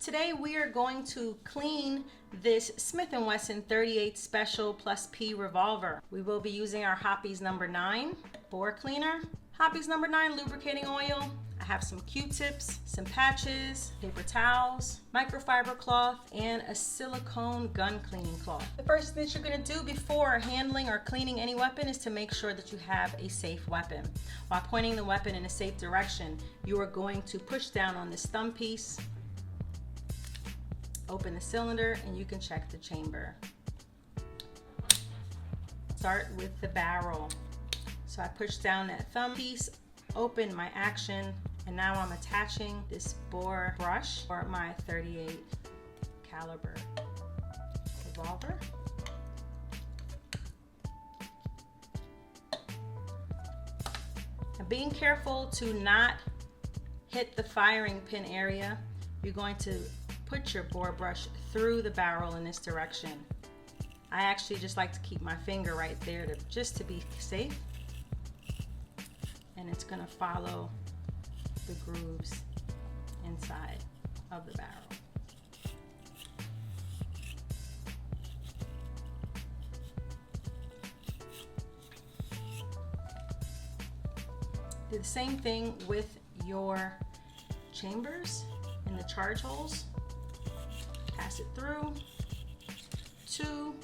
Today we are going to clean this Smith Wesson 38 Special P Revolver. We will be using our Hoppe's number 9 bore cleaner, Hoppe's number 9 lubricating oil. I have some Q-tips, some patches, paper towels, microfiber cloth, and a silicone gun cleaning cloth. The first thing that you're going to do before handling or cleaning any weapon is to make sure that you have a safe weapon. While pointing the weapon in a safe direction, you are going to push down on this thumb piece, open the cylinder, and you can check the chamber. Start with the barrel. So I push down that thumb piece, open my action, and now I'm attaching this bore brush for my 38 caliber revolver. And being careful to not hit the firing pin area, you're going to put your bore brush through the barrel in this direction. I actually just like to keep my finger right there just to be safe. And it's going to follow the grooves inside of the barrel. Do the same thing with your chambers in the charge holes. Pass it through. 2,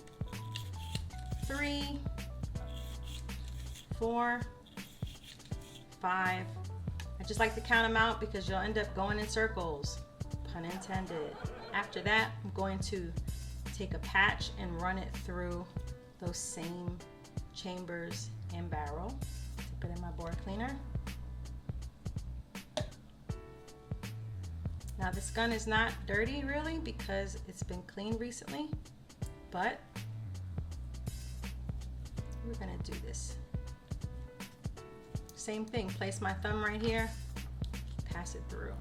3, 4, 5. I just like to count them out because you'll end up going in circles, pun intended. After that, I'm going to take a patch and run it through those same chambers and barrel. Dip it in my bore cleaner. Now this gun is not dirty really because it's been cleaned recently, but we're gonna do this. Same thing, place my thumb right here, pass it through.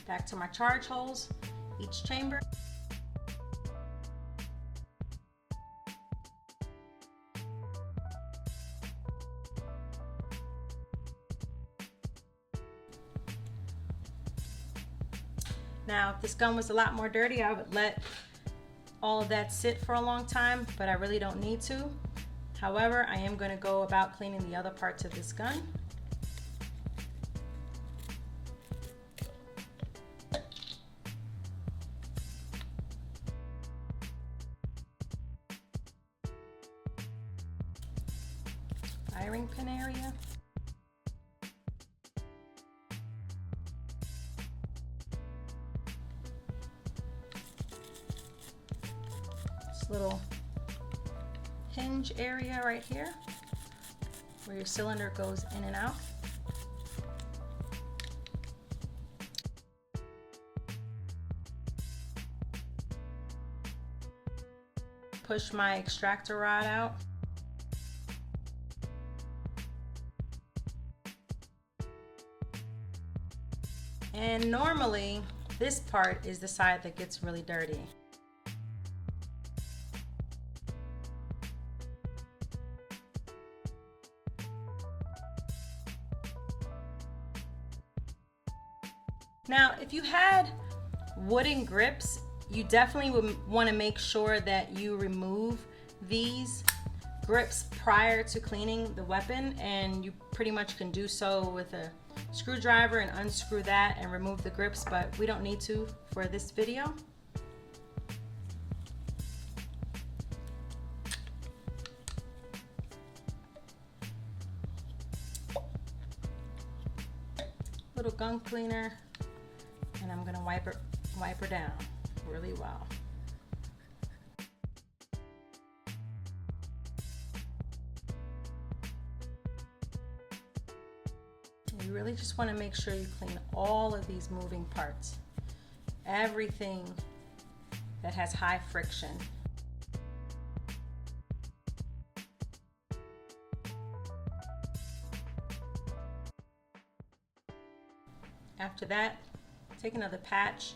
Back to my charge holes, each chamber. Now, if this gun was a lot more dirty, I would let all of that sit for a long time, but I really don't need to. However, I am going to go about cleaning the other parts of this gun. Firing pin area. Little hinge area right here where your cylinder goes in and out. Push my extractor rod out. And normally this part is the side that gets really dirty. Now, if you had wooden grips, you definitely would want to make sure that you remove these grips prior to cleaning the weapon, and you pretty much can do so with a screwdriver and unscrew that and remove the grips, but we don't need to for this video. Little gun cleaner. And I'm going to wipe her down really well. You really just want to make sure you clean all of these moving parts. Everything that has high friction. After that, take another patch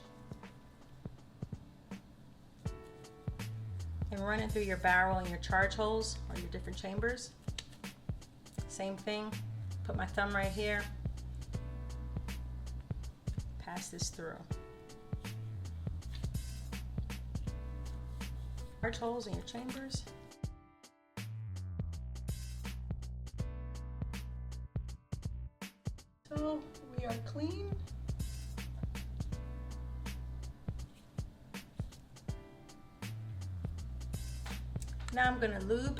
and run it through your barrel and your charge holes or your different chambers. Same thing, put my thumb right here, pass this through. Large holes in your chambers. So we are clean. Now I'm gonna lube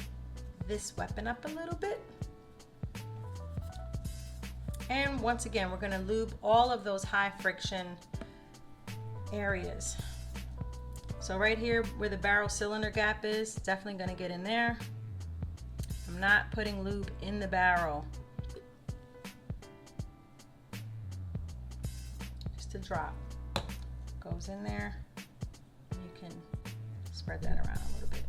this weapon up a little bit. And once again, we're gonna lube all of those high friction areas. So right here where the barrel cylinder gap is, definitely gonna get in there. I'm not putting lube in the barrel. Just a drop. Goes in there. You can spread that around a little bit.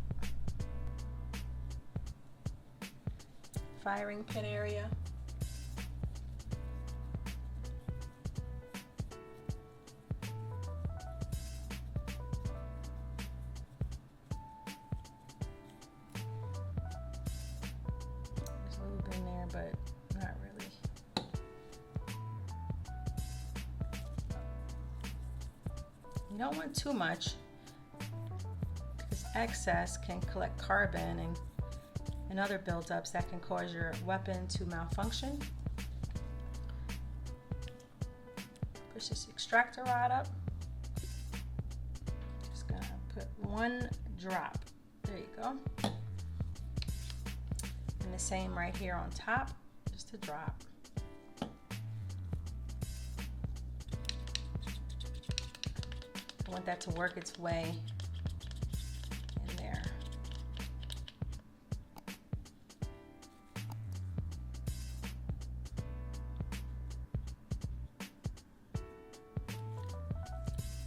Firing pin area. There's a little bit in there, but not really. You don't want too much because excess can collect carbon and other buildups that can cause your weapon to malfunction. Push this extractor rod up. Just gonna put one drop. There you go. And the same right here on top, just a drop. I want that to work its way in there.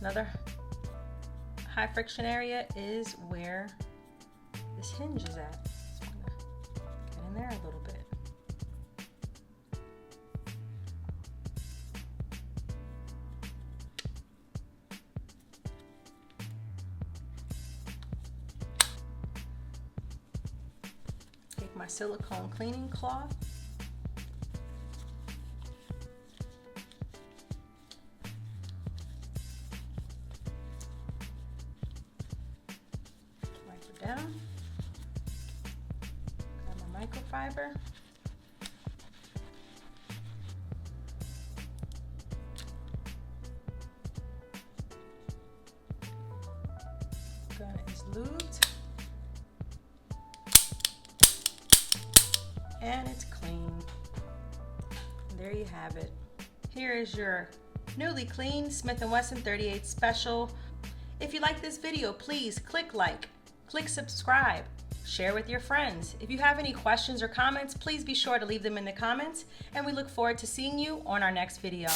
Another high friction area is where this hinge is at. So I'm gonna get in there a little bit. Take my silicone cleaning cloth. Down. Grab my microfiber. Gun is lubed. And it's clean. And there you have it. Here is your newly clean Smith & Wesson 38 Special. If you like this video, please click like. Click subscribe, share with your friends. If you have any questions or comments, please be sure to leave them in the comments, and we look forward to seeing you on our next video.